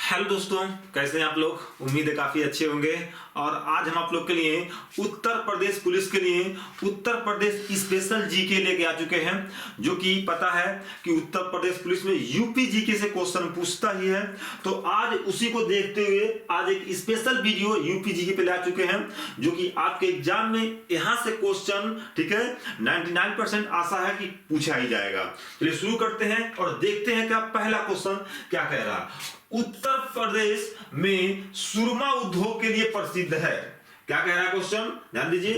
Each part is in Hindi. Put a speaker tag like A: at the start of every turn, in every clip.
A: हेलो दोस्तों, कैसे हैं आप लोग। उम्मीद है काफी अच्छे होंगे। और आज हम आप लोग के लिए उत्तर प्रदेश पुलिस के लिए उत्तर प्रदेश स्पेशल जीके लेके आ चुके हैं। जो कि पता है कि उत्तर प्रदेश पुलिस में यूपी जीके से क्वेश्चन पूछता ही है। तो आज उसी को देखते हुए आज एक स्पेशल वीडियो यूपी जीके पे ला चुके हैं, जो कि आपके एग्जाम में यहां से क्वेश्चन, ठीक है, 99% आशा है कि पूछा ही जाएगा। चलिए शुरू करते हैं और देखते हैं कि पहला क्वेश्चन क्या कह रहा है। उत्तर प्रदेश में सुरमा उद्योग के लिए प्रसिद्ध है। क्या कह रहा है क्वेश्चन, ध्यान दीजिए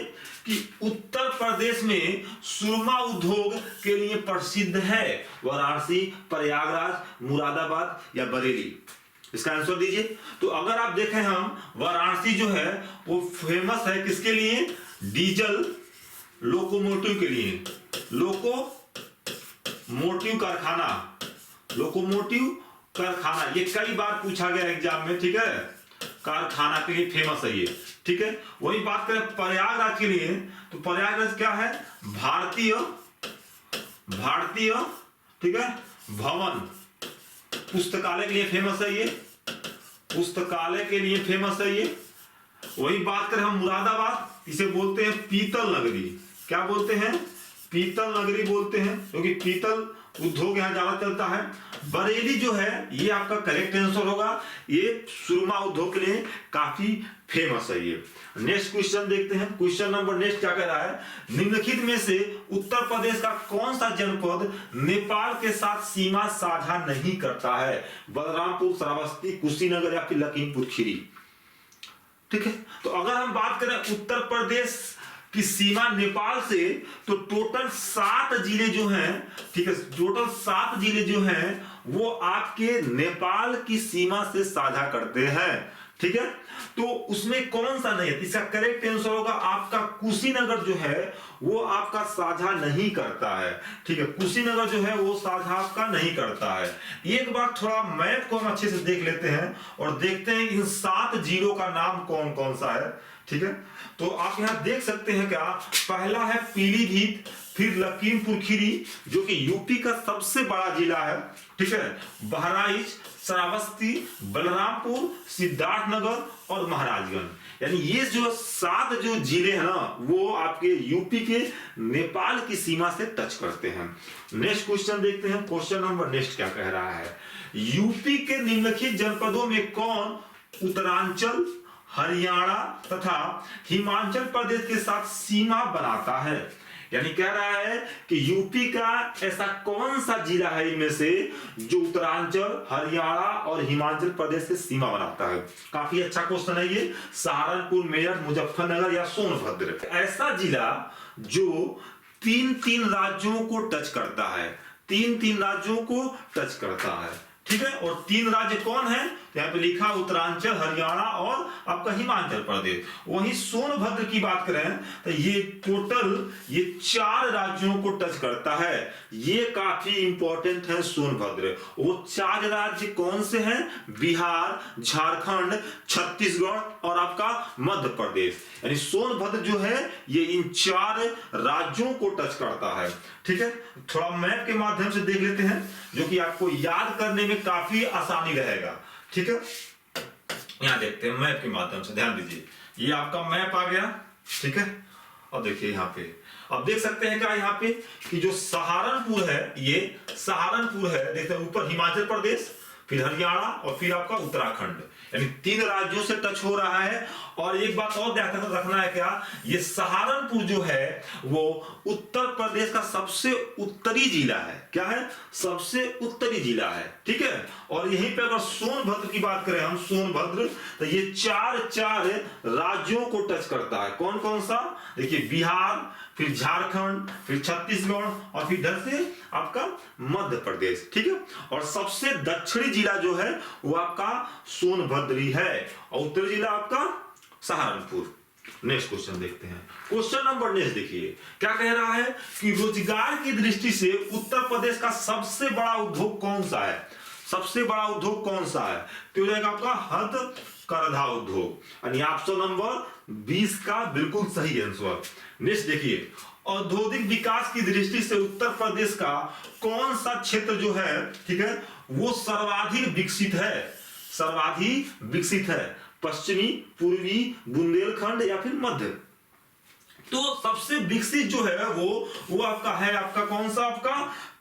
A: कि उत्तर प्रदेश में सुरमा उद्योग के लिए प्रसिद्ध है वाराणसी, प्रयागराज, मुरादाबाद या बरेली। इसका आंसर दीजिए। तो अगर आप देखें हम वाराणसी जो है वो फेमस है किसके लिए, डीजल लोकोमोटिव के लिए। लोकोमोटिव कारखाना ये कई बार पूछा गया एग्जाम में, ठीक है। कारखाना के लिए फेमस है ये, ठीक है। वही बात करें प्रयागराज के लिए, तो प्रयागराज क्या है, भारतीय, ठीक है, भवन पुस्तकालय के लिए फेमस है ये, पुस्तकालय के लिए फेमस है ये। वही बात करें हम मुरादाबाद, इसे बोलते हैं पीतल नगरी। क्या बोलते हैं, पीतल नगरी बोलते हैं, क्योंकि पीतल उद्योग यहां ज्यादा चलता है। बरेली जो है ये आपका करेक्ट आंसर होगा, ये सुरमा उद्योग के लिए काफी फेमस है ये। नेक्स्ट क्वेश्चन देखते हैं। क्वेश्चन नंबर नेक्स्ट क्या कह रहा है, निम्नलिखित में से उत्तर प्रदेश का कौन सा जनपद नेपाल के साथ सीमा साझा नहीं करता है। बलरामपुर, श्रावस्ती, कुशीनगर या फिर लखीमपुर खीरी। ठीक है, तो अगर हम बात करें उत्तर प्रदेश की सीमा नेपाल से, तो टोटल 7 जिले जो हैं, ठीक है, टोटल 7 जिले जो हैं वो आपके नेपाल की सीमा से साझा करते हैं, ठीक है। तो उसमें कौन सा नहीं है, इसका करेक्ट आंसर होगा आपका कुशीनगर जो है वो आपका साझा नहीं करता है, ठीक है। कुशीनगर जो है वो साझा आपका नहीं करता है। एक बार थोड़ा मैप को हम अच्छे से देख लेते हैं और देखते हैं इन 7 जिलों का नाम कौन कौन सा है, ठीक है। तो आप यहां देख सकते हैं क्या, पहला है पीलीभीत, फिर लखीमपुर खीरी जो कि यूपी का सबसे बड़ा जिला है, ठीक है, बहराइच, श्रावस्ती, बलरामपुर, सिद्धार्थनगर और महाराजगंज। यानी ये जो 7 जो जिले हैं ना वो आपके यूपी के नेपाल की सीमा से टच करते हैं। नेक्स्ट क्वेश्चन देखते हैं। क्वेश्चन नंबर नेक्स्ट क्या कह रहा है, यूपी के निम्नलिखित जनपदों में कौन उत्तरांचल, हरियाणा तथा हिमाचल प्रदेश के साथ सीमा बनाता है। यानी कह रहा है कि यूपी का ऐसा कौन सा जिला है इनमें से जो उत्तरांचल, हरियाणा और हिमाचल प्रदेश से सीमा बनाता है। काफी अच्छा क्वेश्चन है ये। सहारनपुर, मेरठ, मुजफ्फरनगर या सोनभद्र। ऐसा जिला जो 3-3 राज्यों को टच करता है, 3-3 राज्यों को टच करता है, ठीक है। और 3 राज्य कौन है, यहाँ पे लिखा उत्तरांचल, हरियाणा और आपका हिमाचल प्रदेश। वहीं सोनभद्र की बात करें तो ये टोटल ये 4 राज्यों को टच करता है। ये काफी इंपॉर्टेंट है सोनभद्र। वो 4 राज्य कौन से हैं, बिहार, झारखंड, छत्तीसगढ़ और आपका मध्य प्रदेश। यानी सोनभद्र जो है ये इन 4 राज्यों को टच करता है, ठीक है। थोड़ा मैप के माध्यम से देख लेते हैं जो कि आपको याद करने में काफी आसानी रहेगा, ठीक है। यहां देखते हैं मैप के माध्यम से, ध्यान दीजिए ये आपका मैप आ गया, ठीक है। अब देखिए यहाँ पे अब देख सकते हैं क्या यहाँ पे कि जो सहारनपुर है, ये सहारनपुर है, देखते हैं ऊपर हिमाचल प्रदेश, फिर हरियाणा और फिर आपका उत्तराखंड। यानी 3 राज्यों से टच हो रहा है। और एक बात और ध्यान रखना है क्या, ये सहारनपुर जो है वो उत्तर प्रदेश का सबसे उत्तरी जिला है। क्या है, सबसे उत्तरी जिला है, ठीक है। और यहीं पे अगर सोनभद्र की बात करें हम, सोनभद्र, तो ये 4 राज्यों को टच करता है। कौन कौन सा, देखिए बिहार, फिर झारखंड, फिर छत्तीसगढ़ और फिर इधर से आपका मध्य प्रदेश, ठीक है। और सबसे दक्षिणी जिला जो है वो आपका सोनभद्र ही है और उत्तरी जिला आपका सहारनपुर। नेक्स्ट क्वेश्चन देखते हैं। क्वेश्चन नंबर नेक्स्ट देखिए क्या कह रहा है कि रोजगार की दृष्टि से उत्तर प्रदेश का सबसे बड़ा उद्योग कौन सा है। सबसे बड़ा उद्योग कौन सा है, तो हो जाएगा आपका हथकरघा उद्योग। यानी ऑप्शन नंबर 20 का बिल्कुल सही आंसर। नेक्स्ट देखिए, औद्योगिक विकास की दृष्टि से उत्तर प्रदेश का कौन सा क्षेत्र जो है, ठीक है, वो सर्वाधिक विकसित है। सर्वाधिक विकसित है? पश्चिमी, पूर्वी, बुंदेलखंड या फिर मध्य? तो सबसे विकसित जो है वो आपका है, आपका कौन सा? आपका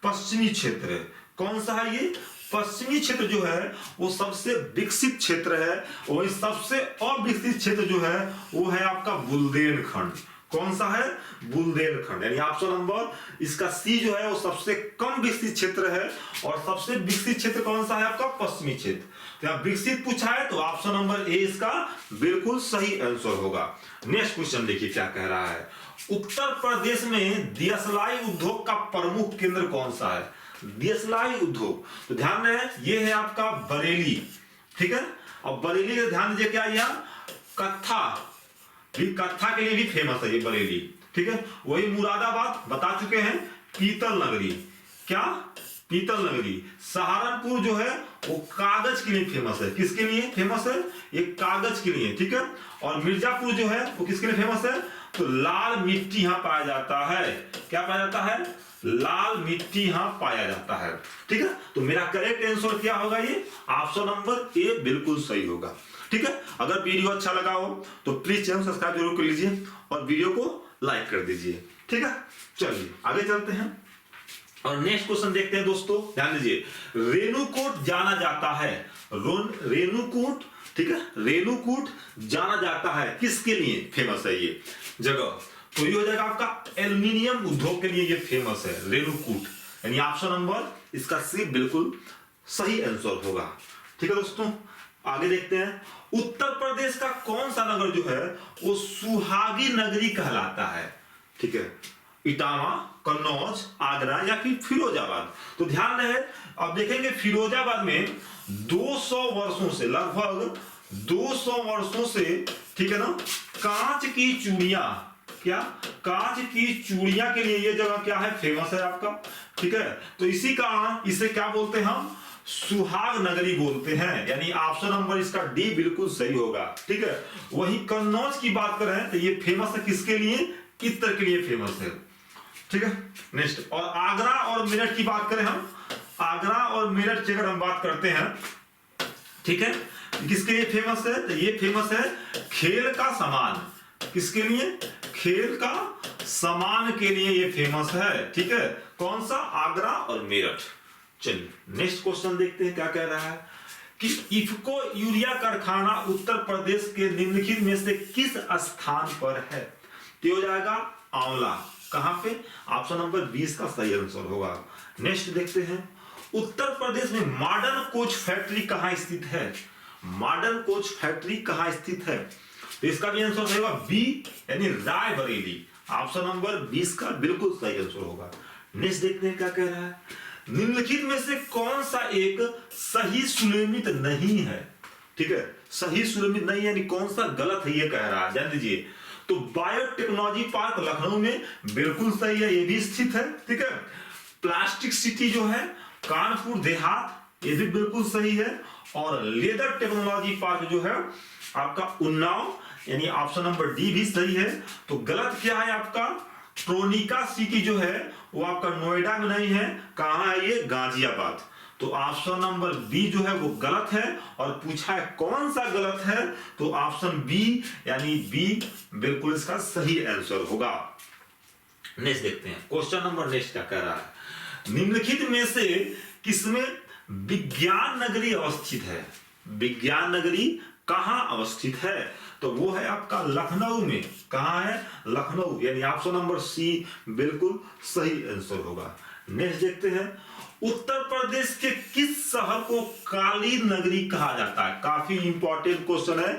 A: पश्चिमी क्षेत्र है। कौन सा है ये? पश्चिमी क्षेत्र जो है वो सबसे विकसित क्षेत्र है। और सबसे अविकसित क्षेत्र जो है वो है आपका बुंदेलखंड। कौन सा है? बुंदेलखंड। यानी ऑप्शन नंबर इसका सी जो है वो सबसे कम विकसित क्षेत्र है। और सबसे विकसित क्षेत्र कौन सा है? आपका पश्चिमी क्षेत्र। तो यहाँ विकसित पूछा है तो ऑप्शन नंबर ए इसका बिल्कुल सही आंसर होगा। नेक्स्ट क्वेश्चन देखिए क्या कह रहा है। उत्तर प्रदेश में दियसलाई उद्योग का प्रमुख केंद्र कौन सा है? दियसलाई उद्योग, तो ध्यान रहे ये है आपका बरेली, ठीक है। और बरेली का ध्यान दीजिए क्या, यहाँ कत्था भी, कत्था के लिए भी फेमस है ये बरेली, ठीक है। वही मुरादाबाद बता चुके हैं, पीतल नगरी, क्या? पीतल नगरी। सहारनपुर जो है वो कागज के लिए फेमस है। किसके लिए फेमस है? ये कागज के लिए, ठीक है। और मिर्जापुर जो है वो किसके लिए फेमस है? तो लाल मिट्टी यहाँ पाया जाता है। क्या पाया जाता है? लाल मिट्टी यहाँ पाया जाता है, ठीक है। तो मेरा करेक्ट आंसर क्या होगा? ये ऑप्शन नंबर ए बिल्कुल सही होगा, ठीक है। अगर वीडियो अच्छा लगा हो तो प्लीज चैनल सब्सक्राइब जरूर कर लीजिए और वीडियो को लाइक कर दीजिए, ठीक है। चलिए आगे चलते हैं और नेक्स्ट क्वेश्चन देखते हैं दोस्तों। ध्यान दीजिए, रेणुकूट जाना जाता है, रेणुकूट, ठीक है, रेणुकूट जाना जाता है किसके लिए फेमस है ये जगह? तो ये हो जाएगा आपका एल्यूमिनियम उद्योग के लिए ये फेमस है रेणुकूट। यानी ऑप्शन नंबर इसका सी बिल्कुल सही आंसर होगा, ठीक है दोस्तों। आगे देखते हैं, उत्तर प्रदेश का कौन सा नगर जो है वो सुहागी नगरी कहलाता है? ठीक है, इटावा, कन्नौज, आगरा या फिर फिरोजाबाद? तो ध्यान रहे, अब देखेंगे फिरोजाबाद में 200 वर्षों से, लगभग 200 वर्षों से, ठीक है ना, कांच की चूड़ियां, क्या? कांच की चूड़ियां के लिए ये जगह क्या है? फेमस है आपका, ठीक है। तो इसे क्या बोलते हैं हम? सुहाग नगरी बोलते हैं। यानी ऑप्शन नंबर इसका डी बिल्कुल सही होगा, ठीक है। वही कन्नौज की बात करें तो ये फेमस है किसके लिए? इत्र के लिए फेमस है, ठीक है। नेक्स्ट, और आगरा और मेरठ की बात करें हम, आगरा और मेरठ की अगर हम बात करते हैं, ठीक है, किसके लिए फेमस है? तो ये फेमस है खेल का सामान। किसके लिए? खेल का सामान के लिए ये फेमस है, ठीक है। कौन सा? आगरा और मेरठ। चलिए नेक्स्ट क्वेश्चन देखते हैं क्या कह रहा है कि इफको यूरिया कारखाना उत्तर प्रदेश के निम्नलिखित में से किस स्थान पर है? तो हो जाएगा आंवला। कहां पे? ऑप्शन नंबर 20 का सही आंसर होगा। नेक्स्ट देखते हैं, उत्तर प्रदेश में मॉडर्न कोच फैक्ट्री कहां स्थित है? मॉडर्न कोच फैक्ट्री कहां स्थित है? तो इसका भी आंसर होगा बी, यानी रायबरेली। ऑप्शन नंबर 20 का बिल्कुल सही आंसर होगा। नेक्स्ट देखते हैं क्या कह रहा है, निम्नलिखित में से कौन सा एक सही सुलेमित नहीं है? ठीक है, सही सुलेमित नहीं यानी कौन सा गलत है ये कह रहा है, जान लीजिए। तो बायोटेक्नोलॉजी पार्क लखनऊ में बिल्कुल सही है, ये भी स्थित है, ठीक है। प्लास्टिक सिटी जो है कानपुर देहात, ये भी बिल्कुल सही है। और लेदर टेक्नोलॉजी पार्क जो है आपका उन्नाव, यानी ऑप्शन नंबर डी भी सही है। तो गलत क्या है आपका? ट्रोनिका सिटी जो है वो आपका नोएडा में नहीं है, कहां है ये? गाजियाबाद। तो ऑप्शन नंबर बी जो है वो गलत है। और पूछा है कौन सा गलत है, तो ऑप्शन बी यानी बी बिल्कुल इसका सही आंसर होगा। नेक्स्ट देखते हैं क्वेश्चन नंबर नेक्स्ट क्या कह रहा है, निम्नलिखित में से किसमें विज्ञान नगरी अवस्थित है? विज्ञान नगरी कहां अवस्थित है? तो वो है आपका लखनऊ में। कहां है? लखनऊ, यानी ऑप्शन नंबर सी बिल्कुल सही आंसर होगा। नेक्स्ट देखते हैं, उत्तर प्रदेश के किस शहर को काली नगरी कहा जाता है? काफी इंपॉर्टेंट क्वेश्चन है।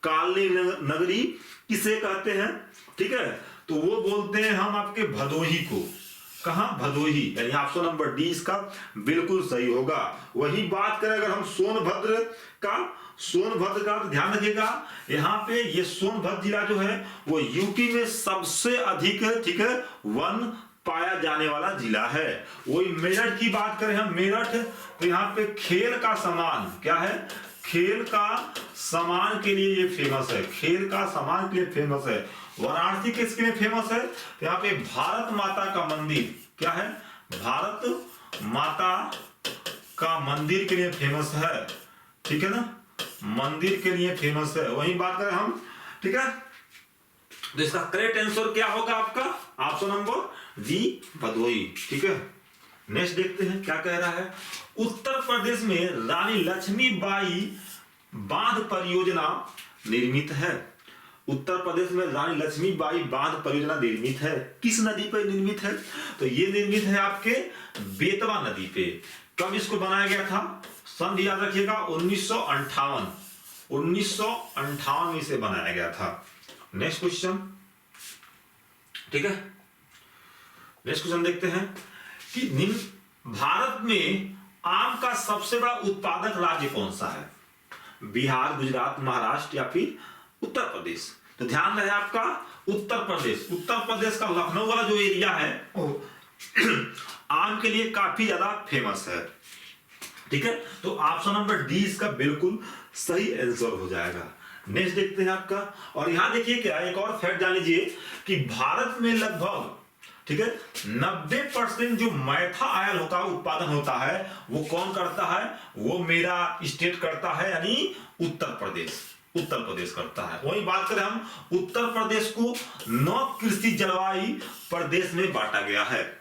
A: काली नगरी किसे कहते हैं? ठीक है, तो वो बोलते हैं हम आपके भदोही को। कहां? भदोही, यानी ऑप्शन नंबर डी इसका बिल्कुल सही होगा। वही बात करें अगर हम सोनभद्र का, सोनभद्र का तो ध्यान रखिएगा, यहाँ पे ये सोनभद्र जिला जो है वो यूपी में सबसे अधिक, ठीक है, वन पाया जाने वाला जिला है। वही मेरठ की बात करें हम, मेरठ, तो यहाँ पे खेल का सामान, क्या है? खेल का सामान के लिए ये फेमस है, खेल का सामान के लिए फेमस है। वाराणसी किसके लिए फेमस है? तो यहाँ पे भारत माता का मंदिर, क्या है? भारत माता का मंदिर के लिए फेमस है, ठीक है ना। मंदिर के लिए फेमस है। वही बात करें हम, ठीक है, तो इसका करेक्ट आंसर क्या होगा आपका? Option number D, Bhadohi. ठीक है, नेक्स्ट देखते हैं क्या कह रहा है। उत्तर प्रदेश में रानी लक्ष्मीबाई बांध परियोजना निर्मित है। उत्तर प्रदेश में रानी लक्ष्मीबाई बांध परियोजना निर्मित है। किस नदी पर निर्मित है? तो ये निर्मित है आपके बेतवा नदी पे। कब इसको बनाया गया था? सन भी याद रखिएगा 1958 में इसे बनाया गया था। नेक्स्ट क्वेश्चन, ठीक है, नेक्स्ट क्वेश्चन देखते हैं कि भारत में आम का सबसे बड़ा उत्पादक राज्य कौन सा है? बिहार, गुजरात, महाराष्ट्र या फिर उत्तर प्रदेश? तो ध्यान रहे आपका उत्तर प्रदेश। उत्तर प्रदेश का लखनऊ वाला जो एरिया है आम के लिए काफी ज्यादा फेमस है। ठीक है, तो ऑप्शन नंबर डी इसका बिल्कुल सही आंसर हो जाएगा। नेक्स्ट देखते हैं आपका, और यहां देखिए क्या एक और फैक्ट जान लीजिए कि भारत में लगभग, ठीक है, 90% जो मैथा ऑयल का उत्पादन होता है वो कौन करता है? वो मेरा स्टेट करता है, यानी उत्तर प्रदेश। उत्तर प्रदेश करता है। वही बात करें हम, उत्तर प्रदेश को 9 कृषि जलवायु प्रदेश में बांटा गया है।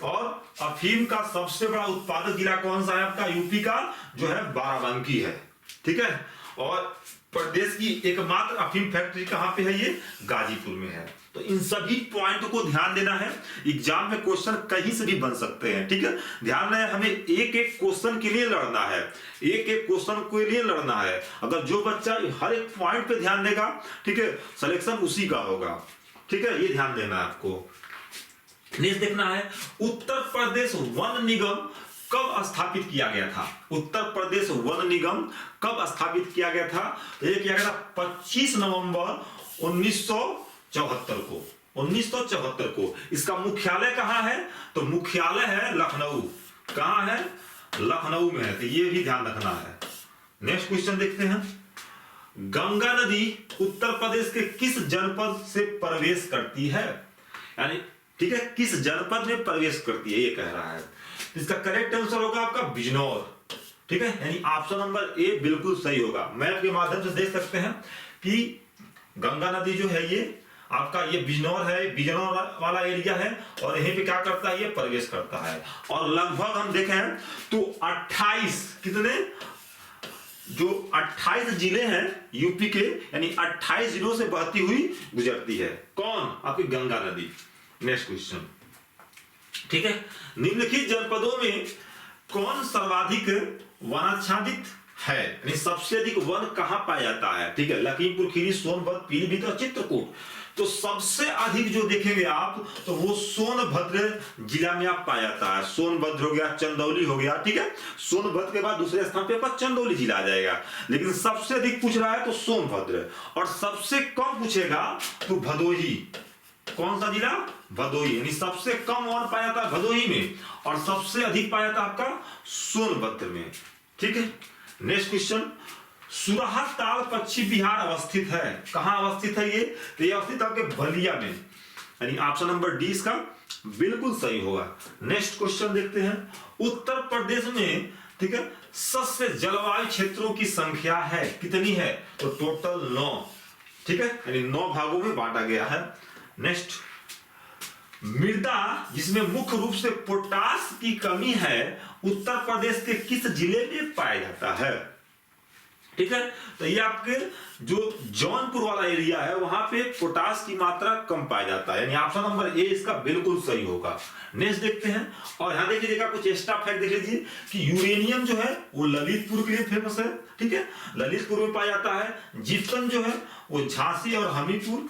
A: और अफीम का सबसे बड़ा उत्पादक जिला कौन सा है आपका? यूपी का जो है बाराबंकी है। ठीक है, और प्रदेश की एकमात्र अफीम फैक्ट्री कहां पे है? ये गाजीपुर में है। तो इन सभी पॉइंट को ध्यान देना है, एग्जाम में क्वेश्चन कहीं से भी बन सकते हैं। ठीक है, ध्यान रहे हमें एक एक क्वेश्चन के लिए लड़ना है, एक एक क्वेश्चन के लिए लड़ना है। अगर जो बच्चा हर एक पॉइंट पे ध्यान देगा, ठीक है, सिलेक्शन उसी का होगा। ठीक है, ये ध्यान देना है आपको। नेक्स्ट देखना है, उत्तर प्रदेश वन निगम कब स्थापित किया गया था? उत्तर प्रदेश वन निगम कब स्थापित किया गया था? तो ये किया गया था 25 नवंबर 1974 को। 1974 को। इसका मुख्यालय कहां है? तो मुख्यालय है लखनऊ। कहां है? लखनऊ में है। तो ये भी ध्यान रखना है। नेक्स्ट क्वेश्चन देखते हैं, गंगा नदी उत्तर प्रदेश के किस जनपद से प्रवेश करती है? यानी ठीक है, किस जनपद में प्रवेश करती है ये कह रहा है। इसका करेक्ट आंसर होगा आपका बिजनौर। ठीक है, यानी ऑप्शन नंबर ए बिल्कुल सही होगा। मैप के माध्यम से देख सकते हैं कि गंगा नदी जो है ये आपका ये बिजनौर है, बिजनौर वाला एरिया है, और यहीं पे क्या करता है? ये प्रवेश करता है। और लगभग हम देखें तो 28 कितने जो 28 जिले हैं यूपी के, यानी 28 जिलों से बहती हुई गुजरती है। कौन? आपकी गंगा नदी। नेक्स्ट क्वेश्चन, ठीक है, निम्नलिखित जनपदों में कौन सर्वाधिक वनाच्छादित है? यानी सबसे अधिक वन कहां पाया जाता है? ठीक है, लखीमपुर खीरी, सोनभद्र, पीलीभीत और चित्रकूट। तो सबसे अधिक जो देखेंगे आप तो वो सोनभद्र जिला में आप पाया जाता है। सोनभद्र हो गया, चंदौली हो गया। ठीक है, सोनभद्र के बाद दूसरे स्थान पे आपका चंदौली जिला आ जाएगा, लेकिन सबसे अधिक पूछ रहा है तो सोनभद्र, और सबसे कम पूछेगा तो भदोही। कौन सा जिला? भदोही। यानी सबसे कम वन पाया जाता है भदोही में, और सबसे अधिक पाया जाता है आपका सोनभद्र में। ठीक है, नेक्स्ट क्वेश्चन, सुराहा ताल पश्चिम बिहार अवस्थित है। कहां अवस्थित है ये? तो ये अवस्थित आपके बलिया में, यानी ऑप्शन नंबर डी इसका बिल्कुल सही होगा। नेक्स्ट क्वेश्चन देखते हैं, उत्तर प्रदेश में, ठीक है, सस्य जलवायु क्षेत्रों की संख्या है कितनी है? तो टोटल 9। ठीक है, यानी 9 भागों में बांटा गया है। नेक्स्ट, मृदा जिसमें मुख्य रूप से पोटास की कमी है उत्तर प्रदेश के किस जिले में पाया जाता है? ठीक है, तो ये आपके जो जौनपुर वाला एरिया है वहां पे पोटास की मात्रा कम पाया जाता है, यानी ऑप्शन नंबर ए इसका बिल्कुल सही होगा। नेक्स्ट देखते हैं, और यहां देखिएगा कुछ एक्स्ट्रा फैक्ट देख लीजिए कि यूरेनियम जो है वो ललितपुर के लिए फेमस है। ठीक है, ललितपुर में पाया जाता है। जिप्सम जो है वो झांसी और हमीरपुर।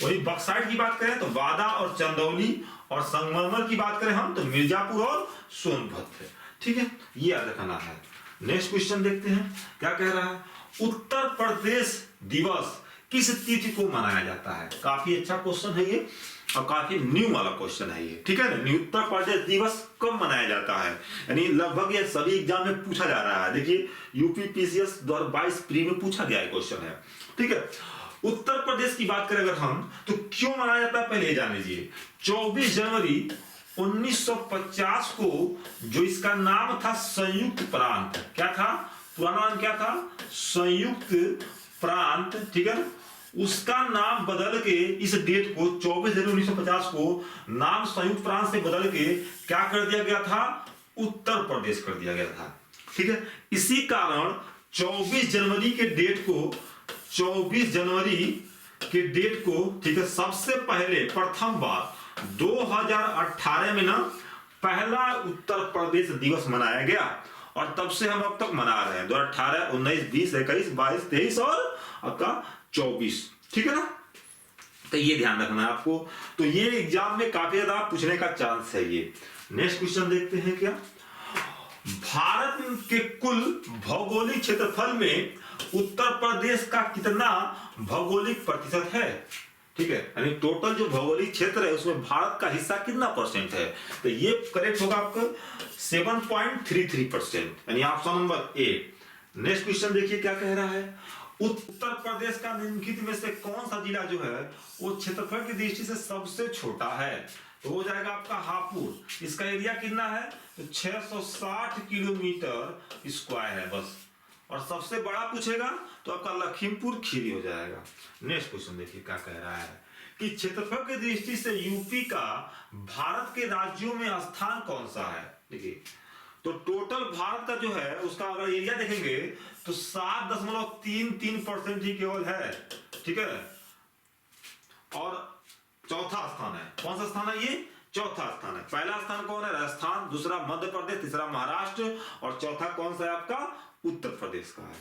A: वही बक्साइट की बात करें तो वादा और चंदौली, और संगमरमर की बात करें हम तो मिर्जापुर और सोनभद्र। ठीक है, ये याद रखना है। नेक्स्ट क्वेश्चन देखते हैं क्या कह रहा है, उत्तर प्रदेश दिवस किस तिथि को मनाया जाता है? काफी अच्छा क्वेश्चन है ये, और काफी न्यू वाला क्वेश्चन है ये। ठीक है ना, उत्तर प्रदेश दिवस कब मनाया जाता है? यानी लगभग ये सभी एग्जाम में पूछा जा रहा है। देखिए यूपी पीसीएस 2022 प्री में पूछा गया है क्वेश्चन है। ठीक है, उत्तर प्रदेश की बात करें अगर हम तो क्यों मनाया जाता है पहले जान लीजिए। 24 जनवरी 1950 को जो इसका नाम था संयुक्त प्रांत, क्या था? पुराना नाम क्या था? संयुक्त प्रांत, ठीक है। उसका नाम बदल के इस डेट को 24 जनवरी 1950 को नाम संयुक्त प्रांत से बदल के क्या कर दिया गया था? उत्तर प्रदेश कर दिया गया था, ठीक है। इसी कारण 24 जनवरी के डेट को 24 जनवरी के डेट को, ठीक है, सबसे पहले प्रथम बार 2018 में ना पहला उत्तर प्रदेश दिवस मनाया गया और तब से हम अब तक मना रहे हैं 2018, 19, 20, 21, 22, 23 और आपका 24, ठीक है ना। तो ये ध्यान रखना है आपको। तो ये एग्जाम में काफी ज्यादा पूछने का चांस है ये। नेक्स्ट क्वेश्चन देखते हैं क्या। भारत के कुल भौगोलिक क्षेत्रफल में उत्तर प्रदेश का कितना भौगोलिक प्रतिशत है? ठीक है, यानी टोटल जो भौगोलिक क्षेत्र है उसमें भारत का हिस्सा कितना परसेंट है? तो ये करेक्ट होगा आपका 7.33%, यानी option number A. Next question देखिए क्या कह रहा है। उत्तर प्रदेश का निम्नलिखित में से कौन सा जिला जो है वो क्षेत्रफल की दृष्टि से सबसे छोटा है? तो हो जाएगा आपका हापुड़। इसका एरिया कितना है? तो 660 किलोमीटर स्क्वायर है बस। और सबसे बड़ा पूछेगा तो आपका लखीमपुर खीरी हो जाएगा। नेक्स्ट क्वेश्चन देखिए क्या कह रहा है कि क्षेत्रफल की दृष्टि से यूपी का भारत के राज्यों में स्थान कौन सा है? देखिए, तो टोटल भारत का जो है उसका अगर एरिया देखेंगे तो 7.33% ही केवल है, ठीक है। और चौथा स्थान है, कौन सा स्थान है ये? चौथा स्थान है। पहला स्थान कौन है? राजस्थान, दूसरा मध्य प्रदेश, तीसरा महाराष्ट्र और चौथा कौन सा है आपका? उत्तर प्रदेश का है।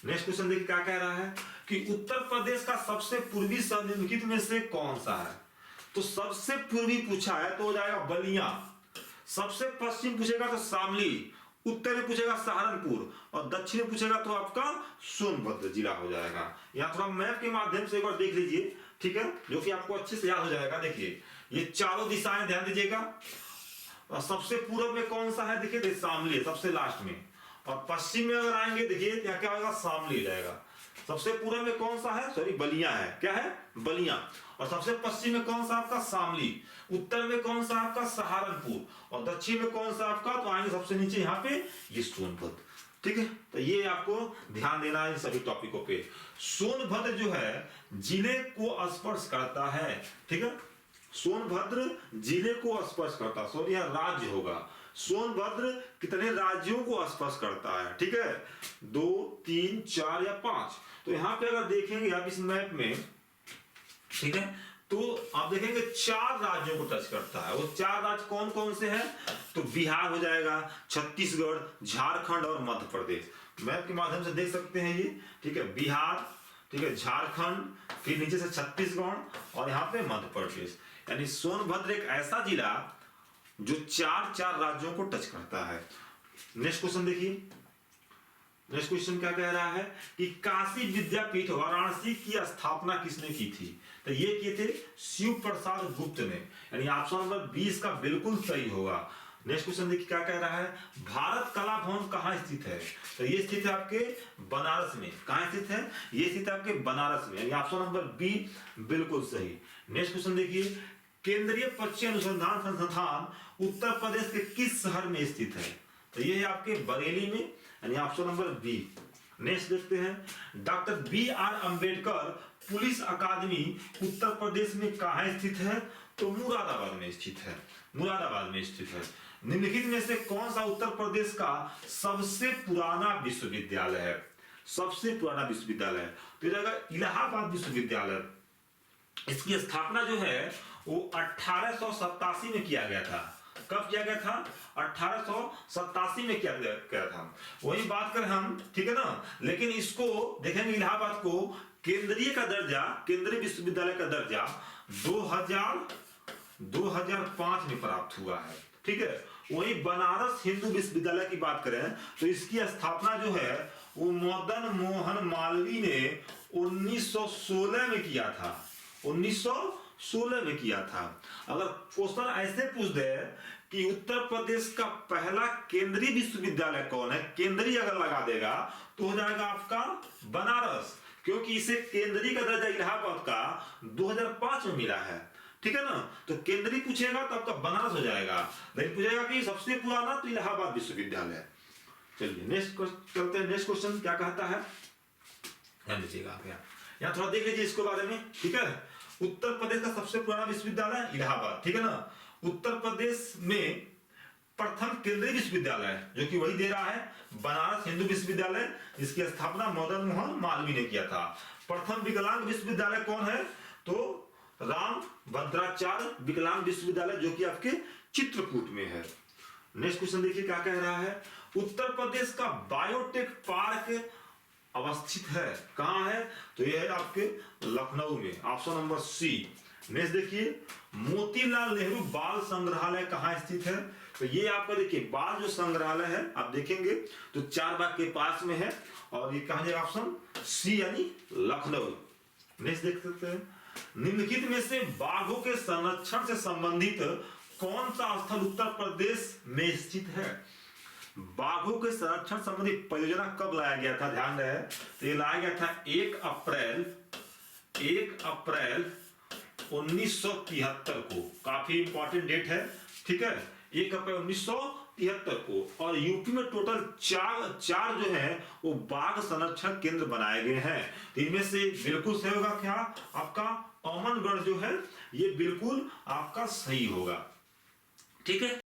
A: नेक्स्ट क्वेश्चन देखिए क्या कह रहा है कि उत्तर प्रदेश का सबसे पूर्वी शहर निम्नलिखित में से कौन सा है? तो सबसे पूर्वी पूछा है तो हो जाएगा बलिया। सबसे पश्चिम पूछेगा तो शामली, उत्तर में पूछेगा सहारनपुर और दक्षिण में पूछेगा तो आपका सोनभद्र जिला हो जाएगा। यहाँ थोड़ा मैप के माध्यम से एक बार देख लीजिए, ठीक है, जो कि आपको अच्छे से याद हो जाएगा। देखिए ये चारों दिशाएं ध्यान दीजिएगा। और सबसे पूर्व में कौन सा है? देखिए शामली सबसे लास्ट में। और पश्चिम में अगर आएंगे देखिए यहाँ क्या होगा? शामली जाएगा। सबसे पूर्व में कौन सा है? सॉरी बलिया है। क्या है? बलिया। और सबसे पश्चिम में कौन सा आपका? शामली। उत्तर में कौन सा आपका? सहारनपुर। और दक्षिण में कौन सा आपका? तो आएंगे सबसे नीचे यहाँ पे ये सोनभद्र, ठीक है। तो ये आपको ध्यान देना है सभी टॉपिकों पे। सोनभद्र जो है जिले को स्पर्श करता है, ठीक है। सोनभद्र जिले को स्पर्श करता है, सॉरी यहाँ राज्य होगा। सोनभद्र कितने राज्यों को स्पर्श करता है? ठीक है, 2, 3, 4 या 5। तो यहाँ पे अगर देखेंगे आप इस मैप में, ठीक है, तो आप देखेंगे 4 राज्यों को टच करता है। वो 4 राज्य कौन कौन से हैं? तो बिहार हो जाएगा, छत्तीसगढ़, झारखंड और मध्य प्रदेश। मैप के माध्यम से देख सकते हैं ये, ठीक है। बिहार, ठीक है, झारखंड, फिर नीचे से छत्तीसगढ़ और यहाँ पे मध्य प्रदेश। यानी सोनभद्र एक ऐसा जिला जो 4 राज्यों को टच करता है। नेक्स्ट क्वेश्चन देखिए। नेक्स्ट क्वेश्चन क्या कह रहा है कि काशी विद्यापीठ वाराणसी की स्थापना किसने की थी? तो ये किए थे शिव प्रसाद गुप्त ने, यानी ऑप्शन नंबर 20 का बिल्कुल सही होगा। नेक्स्ट क्वेश्चन देखिए क्या कह रहा है। भारत कला भवन कहाँ स्थित है? तो ये स्थित है आपके बनारस में। कहाँ स्थित है? ये स्थित है आपके बनारस में, यानी ऑप्शन नंबर बी बिल्कुल सही। नेक्स्ट क्वेश्चन देखिए, केंद्रीय पक्षी अनुसंधान संस्थान उत्तर प्रदेश के किस शहर में स्थित है? तो ये है आपके बरेली में, यानी ऑप्शन नंबर बी। नेक्स्ट देखते हैं, डॉक्टर BR अम्बेडकर पुलिस अकादमी उत्तर प्रदेश में कहाँ स्थित है? तो मुरादाबाद में स्थित है। मुरादाबाद में स्थित है। निम्नलिखित में से कौन सा उत्तर प्रदेश का सबसे पुराना विश्वविद्यालय है? सबसे पुराना विश्वविद्यालय तो इलाहाबाद विश्वविद्यालय। इसकी स्थापना जो है वो 1887 में किया गया था। कब किया गया था? 1887 में किया गया था। वही बात करें हम, ठीक है ना। लेकिन इसको देखेंगे इलाहाबाद को केंद्रीय का दर्जा, केंद्रीय विश्वविद्यालय का दर्जा 2005 में प्राप्त हुआ है, ठीक है। वही बनारस हिंदू विश्वविद्यालय की बात करें तो इसकी स्थापना जो है वो मदन मोहन मालवीय ने 1916 में किया था। 1916 में किया था। अगर क्वेश्चन ऐसे पूछ दे कि उत्तर प्रदेश का पहला केंद्रीय विश्वविद्यालय कौन है, केंद्रीय अगर लगा देगा तो हो जाएगा आपका बनारस, क्योंकि इसे केंद्रीय का दर्जा इलाहाबाद का 2005 में मिला है, ठीक है ना। तो केंद्रीय पूछेगा तो आपका बनारस हो जाएगा। लेकिन पूछेगा कि सबसे पुराना तो इलाहाबाद विश्वविद्यालय। चलिए नेक्स्ट चलते हैं। नेक्स्ट क्वेश्चन क्या कहता है, ध्यान दीजिएगा आप यहाँ थोड़ा देख लीजिए इसके बारे में, ठीक है। उत्तर प्रदेश का सबसे पुराना विश्वविद्यालय इलाहाबाद, ठीक है ना। उत्तर प्रदेश में प्रथम केंद्रीय विश्वविद्यालय जो कि वही दे रहा है बनारस हिंदू विश्वविद्यालय, जिसकी स्थापना मदन मोहन मालवीय ने किया था। प्रथम विकलांग विश्वविद्यालय कौन है, तो राम भद्राचार्य विकलांग विश्वविद्यालय जो कि आपके चित्रकूट में है। नेक्स्ट क्वेश्चन देखिए क्या कह रहा है, उत्तर प्रदेश का बायोटेक पार्क अवस्थित है, कहां है, तो यह है आपके लखनऊ में, ऑप्शन नंबर सी। नेक्स्ट देखिए, मोतीलाल नेहरू बाल संग्रहालय कहां स्थित है, तो ये आपका देखिए बाल जो संग्रहालय है आप देखेंगे तो चारबाग के पास में है, और ये कहां है, ऑप्शन सी यानी लखनऊ। नेक्स्ट देख सकते हैं, निम्नलिखित में से बाघों के संरक्षण से संबंधित कौन सा स्थल उत्तर प्रदेश में स्थित है। बाघों के संरक्षण संबंधी परियोजना कब लाया गया था, ध्यान रहे, तो ये लाया गया था 1 अप्रैल 1973 को, काफी इंपॉर्टेंट डेट है, ठीक है, 1 अप्रैल 1973 को। और यूपी में टोटल चार जो है वो बाघ संरक्षण केंद्र बनाए गए हैं। तो इनमें से बिल्कुल सही होगा क्या, आपका अमनगढ़ जो है ये बिल्कुल आपका सही होगा, ठीक है।